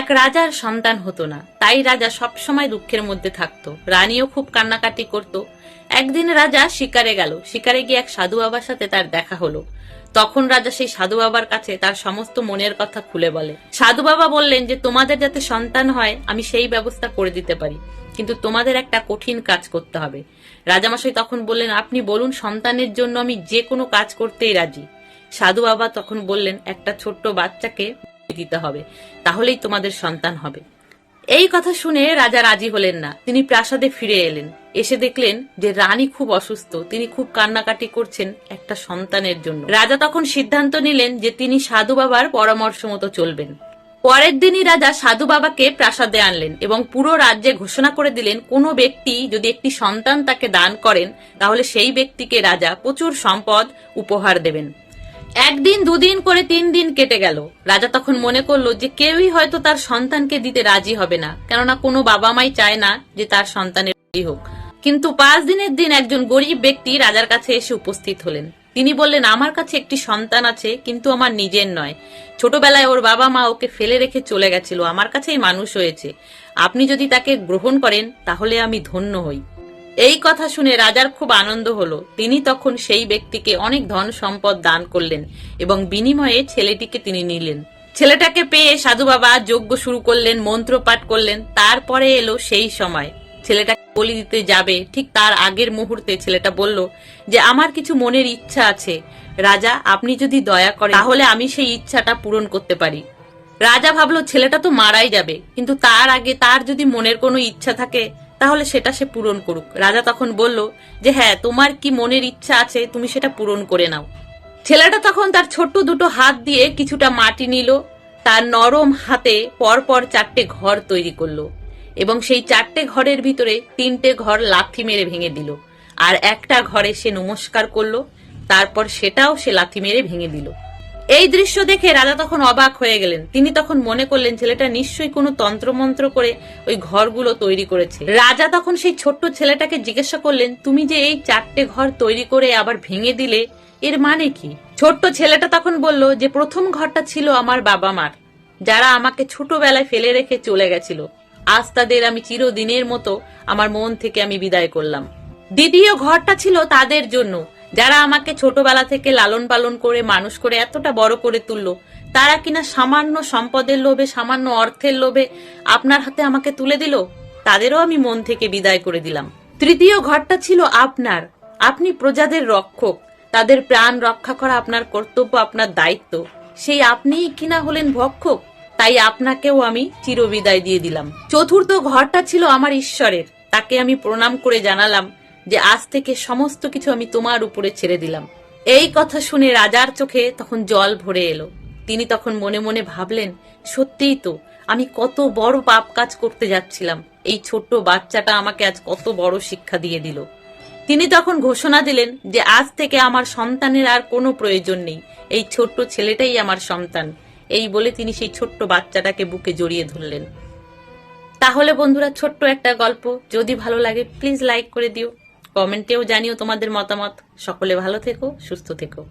এক রাজার সন্তান হতো না, তাই রাজা সবসময় দুঃখের মধ্যে থাকতো। রানীও খুব কান্নাকাটি করত। একদিন রাজা শিকারে গেল। শিকারে গিয়ে এক সাধু বাবার সাথে তার দেখা হলো। তখন রাজা সেই সাধু বাবার কাছে তার সমস্ত মনের কথা খুলে বলে। সাধু বাবা বললেন যে তোমাদের যাতে সন্তান হয় আমি সেই ব্যবস্থা করে দিতে পারি, কিন্তু তোমাদের একটা কঠিন কাজ করতে হবে। রাজামশাই তখন বললেন, আপনি বলুন, সন্তানের জন্য আমি যে কোনো কাজ করতেই রাজি। সাধু বাবা তখন বললেন, একটা ছোট্ট বাচ্চাকে দিতে হবে, তাহলেই তোমাদের সন্তান হবে। এই কথা শুনে রাজা রাজি হলেন না। তিনি প্রাসাদে ফিরে এলেন। এসে দেখলেন যে রানী খুব অসুস্থ, তিনি খুব কান্নাকাটি করছেন একটা সন্তানের জন্য। রাজা তখন সিদ্ধান্ত নিলেন যে তিনি সাধু বাবার পরামর্শ মতো চলবেন। পরের দিনই রাজা সাধু বাবাকে প্রাসাদে আনলেন এবং পুরো রাজ্যে ঘোষণা করে দিলেন, কোনো ব্যক্তি যদি একটি সন্তান তাকে দান করেন তাহলে সেই ব্যক্তিকে রাজা প্রচুর সম্পদ উপহার দেবেন। একদিন, দুদিন করে 3 দিন কেটে গেল। রাজা তখন মনে করলো যে কেউই হয়তো তার সন্তানকে দিতে রাজি হবে না, কেননা কোনো বাবা মাই চায় না যে তার সন্তানের হোক। কিন্তু 5 দিনের দিন একজন গরিব ব্যক্তি রাজার কাছে এসে উপস্থিত হলেন। তিনি বললেন, আমার কাছে একটি সন্তান আছে, কিন্তু আমার নিজের নয়। ছোটবেলায় ওর বাবা মা ওকে ফেলে রেখে চলে গেছিল, আমার কাছেই মানুষ হয়েছে। আপনি যদি তাকে গ্রহণ করেন তাহলে আমি ধন্য হই। এই কথা শুনে রাজার খুব আনন্দ হলো। তিনি তখন সেই ব্যক্তিকে অনেক ধন সম্পদ দান করলেন এবং বিনিময়ে ছেলেটিকে তিনি নিলেন। ছেলেটাকে পেয়ে সাধু বাবা যজ্ঞ শুরু করলেন, মন্ত্র পাঠ করলেন। তারপরে এলো সেই সময় ছেলেটাকে বলি দিতে যাবে। ঠিক তার আগের মুহূর্তে ছেলেটা বলল যে আমার কিছু মনের ইচ্ছা আছে রাজা, আপনি যদি দয়া করেন তাহলে আমি সেই ইচ্ছাটা পূরণ করতে পারি। রাজা ভাবলো ছেলেটা তো মারাই যাবে, কিন্তু তার আগে তার যদি মনের কোনো ইচ্ছা থাকে তাহলে সেটা সে পূরণ করুক। রাজা তখন বলল যে হ্যাঁ, তোমার কি মনের ইচ্ছা আছে তুমি সেটা পূরণ করে নাও। ছেলেটা তখন তার ছোট্ট দুটো হাত দিয়ে কিছুটা মাটি নিল, তার নরম হাতে পরপর 4টে ঘর তৈরি করলো এবং সেই 4টে ঘরের ভিতরে 3টে ঘর লাথি মেরে ভেঙে দিল, আর একটা ঘরে সে নমস্কার করলো, তারপর সেটাও সে লাথি মেরে ভেঙে দিল। এই দৃশ্য দেখে রাজা তখন অবাক হয়ে গেলেন। তিনি তখন মনে করলেন ছেলেটা নিশ্চয়ই কোনো তন্ত্রমন্ত্র করে ওই ঘরগুলো তৈরি করেছে। রাজা তখন সেই ছোট্ট ছেলেটাকে জিজ্ঞাসা করলেন, তুমি যে এই 4টে ঘর তৈরি করে আবার ভেঙে দিলে, এর মানে কি? ছোট্ট ছেলেটা তখন বলল যে প্রথম ঘরটা ছিল আমার বাবা মার, যারা আমাকে ছোটবেলায় ফেলে রেখে চলে গেছিল। আজ তাদের আমি চিরদিনের মতো আমার মন থেকে আমি বিদায় করলাম। দ্বিতীয় ঘরটা ছিল তাদের জন্য, যারা আমাকে ছোটবেলা থেকে লালন পালন করে মানুষ করে এতটা বড় করে তুললো, তারা কিনা সামান্য সম্পদের লোভে, সামান্য অর্থের লোভে আপনার হাতে আমাকে তুলে দিল, তাদেরও আমি মন থেকে বিদায় করে দিলাম। তৃতীয় ঘরটা ছিল আপনার, আপনি প্রজাদের রক্ষক, তাদের প্রাণ রক্ষা করা আপনার কর্তব্য, আপনার দায়িত্ব। সেই আপনিই কিনা হলেন ভক্ষক, তাই আপনাকেও আমি চিরবিদায় দিয়ে দিলাম। চতুর্থ ঘরটা ছিল আমার ঈশ্বরের, তাকে আমি প্রণাম করে জানালাম যে আজ থেকে সমস্ত কিছু আমি তোমার উপরে ছেড়ে দিলাম। এই কথা শুনে রাজার চোখে তখন জল ভরে এলো। তিনি তখন মনে মনে ভাবলেন, সত্যিই তো, আমি কত বড় পাপ কাজ করতে যাচ্ছিলাম, এই ছোট্ট বাচ্চাটা আমাকে আজ কত বড় শিক্ষা দিয়ে দিল। তিনি তখন ঘোষণা দিলেন যে আজ থেকে আমার সন্তানের আর কোনো প্রয়োজন নেই, এই ছোট্ট ছেলেটাই আমার সন্তান। এই বলে তিনি সেই ছোট্ট বাচ্চাটাকে বুকে জড়িয়ে ধরলেন। তাহলে বন্ধুরা, ছোট্ট একটা গল্প, যদি ভালো লাগে প্লিজ লাইক করে দিও, কমেন্টেও জানিও তোমাদের মতামত। সকলে ভালো থেকো, সুস্থ থেকো।